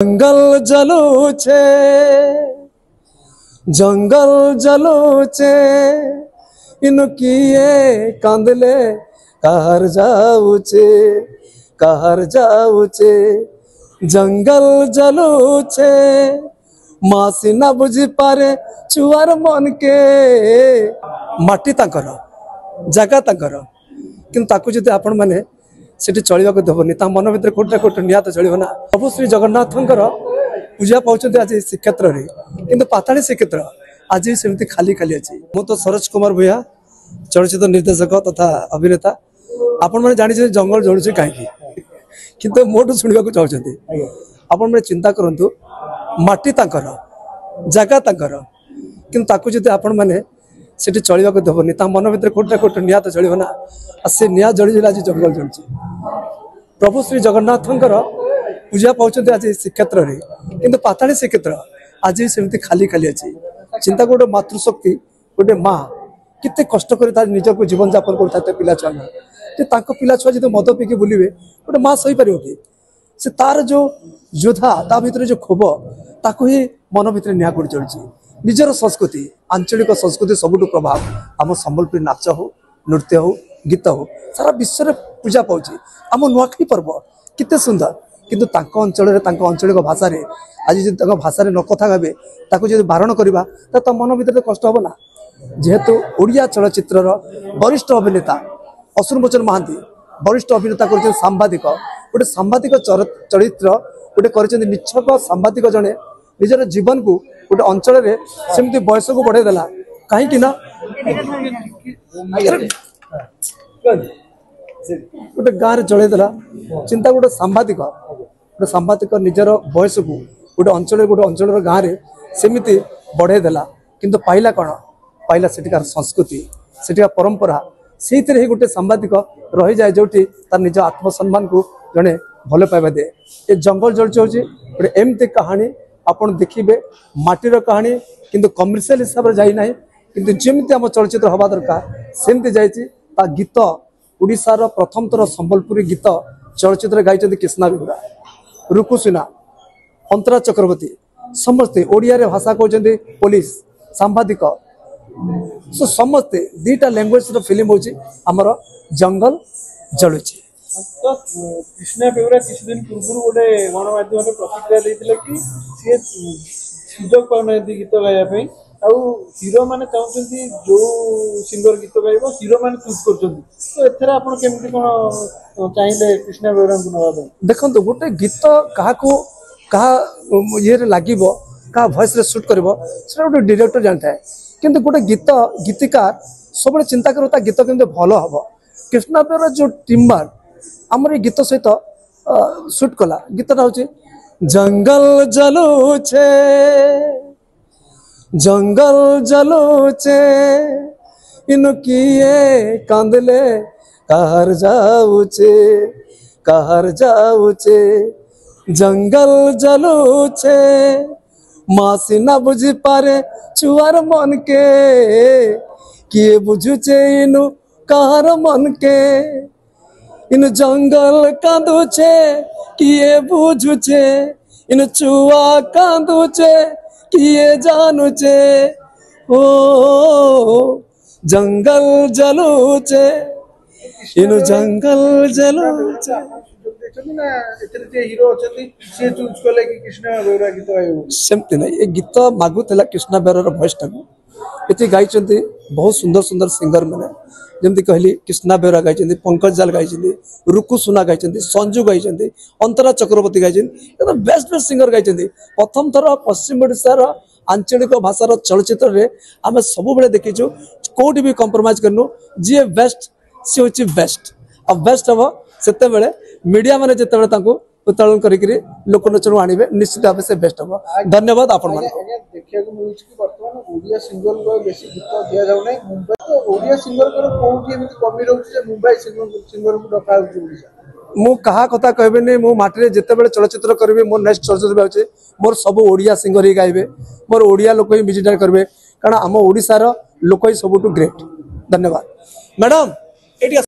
जंगल जलूचे जंगल जलूचे इन किए कांदले कहर जाऊचे जंगल जलूचे मासी ना बुझी पारे छुआर मन के माटी तांकर जगह तांकर कि ताकू जदि आपण माने सेठी चलिबा को देबनी ता मन भीतर कोटा कोटा नियात चलिबो ना। प्रभु श्री जगन्नाथंकर पूजा पाउछन्ते आज श्रीक्षेत्र रे किंतु पाताली श्रीक्षेत्र आज सेमती खाली खाली अछि। मु तो सरोज कुमार भूया चलचित्र निर्देशक तथा अभिनेता आपण माने जानि जे जंगल जळुछि काहे किंतु मोटू सुनिबा को चाहछन्ते आपण माने चिंता करंतु माटी तांकर जगह तांकर किंतु ताकू जदि आपण माने सेठी चलिबा को देबनी ता मन भीतर कोटा कोटा नियात चलिबो ना। से निया जळि आज जंगल जळुछि। प्रभु श्री जगन्नाथंकर पूजा पाउछन्ते आज श्रीक्षेत्र रे किंतु पाताली श्रीक्षेत्र आज सेमती खाली खाली अछि। चिंता गोटे मातृशक्ति गोटे माँ कितने कष्ट कर निज को जीवन यापन करता पिला छुआ पिला छुआ जो मद पीकी बुलिवे गोटे माँ सही पार कि से तार जो योद्धा ता भीतर जो क्षोभ ताको ही मन भीतर निया कर चलछि। निजर संस्कृति आंचलिक संस्कृति सबुठ प्रभाव आम संबलपुरी नाच हो नृत्य हो गीत हो सारा विश्व में पूजा पाउछि। आम नुआखाई पर्व कितने सुंदर किंतु तांको अंचलिक भाषा रे आज जो भाषा न कथा गावे ताको जो बारण करवा तो मन भीतर कष्ट हम ना। जेहेतु ओडिया चलचित्र वरिष्ठ अभिनेता अश्विन बच्चन महांती वरिष्ठ अभिनेता कर सांबादिक गोटे सांबादिक चरित्र गोटे कर निछक सांबादिक जड़े निजर जीवन को गोटे अंचल सेमती बयस को बढ़ेदेला कहीं गोटे गाँव चलैदेला चिंता गोटे सांबादिक निजर बयस को गोटे अंचल गाँव में सेमती बढ़ेदेला किंतु पाइला कौन पाइला सेठिकार संस्कृति सेठिकार परंपरा से ही गोटे सांबादिक रही जाए जो तार निज आत्मसम्मान को जड़े भल पाइबा दे। ये जंगल जलुछि होछि गोटे एमती कहानी आपण देखिबे माटीर कहानी किंतु कमर्शियल हिसाब से जाई नाही किंतु जेमती आम चलचित्र हवा दरकार सेमती जाइछि। ता गीत ओडिशार प्रथम थर संबलपुरी गीत चलचित्र गाइछन्ति कृष्णा बेहुरा रुकुसुना अंतरा चक्रवर्ती समस्ते ओडिया रे भाषा कहते पुलिस सांबादिक सो समस्ते दीटा लैंग्वेज फिल्म होछि हमर जंगल जलुछि। तो कृष्णा बेहुरा किछ दिन पूर्व गोटे गणमाध्यम प्रतिक्रिया देथिले कि सी सुजोग पाउना गीत गाया हीरो माने चाहते जो सिंगर गीत गाइबो हीरो माने चूज करछन्ति तो एथरा आपण केमति कोन चाहिले कृष्णा बेहुरा को नवा देखंतु गोटे गीत कहा ये लागिबो कहा वॉइस रे शूट करबो सेटा गोटे डायरेक्टर जानता है किंतु गोटे गीतिकार सब चिंता करता गीत केमति भलो हबो। कृष्णा बेहुरा जो टीम वर्क आमर ये गीत सहित शूट कला गीतटा हूँ जंगल जलूचे जंगल जलूचे इन किए कांदले कहर जाऊचे जंगल जलूचे मासी ना बुझी पारे छुआर मन के किए बुझुचे इनु कहर मन के इन जंगल कांदुचे किए बुझुचे इन छुआ कांदुचे किए जानुचे ओ जंगल जलूचे इन जंगल जलूचे हीरो से चूज कले कि कृष्णा बेहुरा गीत गाइबो सेमती नहीं ये गीत मागुला कृष्णा बेहुरा वॉइस टाकू ये गाइछन्ति बहुत सुंदर सुंदर सिंगर मैंने जमती कहली कृष्णा बेहुरा गाइछन्ति पंकज जाल गाइछन्ति रुकुसुना गाइछन्ति संजू गाइछन्ति अंतरा चक्रवर्ती गाइछन्ति बेस्ट बेस्ट सिंगर गाइछन्ति। प्रथम थर पश्चिम ओडिशार आंचलिक भाषार चलचित्र रे आमे सब बेले देखिछु कोठी भी कंप्रोमाइज करनु जी बेस्ट सी होछि बेस्ट अब बेस्ट हम सेते बेले मीडिया माने जेते बेले तांको उत्तोलन करिकरी लोकलोचन आनिबे निश्चित भाव से बेस्ट हम। धन्यवाद आपण मान देखिया को मिलुछि कि वर्तमान ओडिया सिंगर को बेसी गीत दिया जाउ नै मुंबई तो ओडिया सिंगर को कोठी एमिति कमी रहउछि जे मुंबई सिंगर को डका होछि ओडिसा मु कहा कथा कहबे नै मु माटी रे जेते बेले चलचित्र करबे मोर नेक्स्ट चलचित्र बाउछि मोर सब ओडिया सिंगर ही गाइबे मोर ओडिया लोक ही म्यूजिक करबे कारण हम ओडिसा रो लोक ही सबुटु ग्रेट। धन्यवाद मैडम।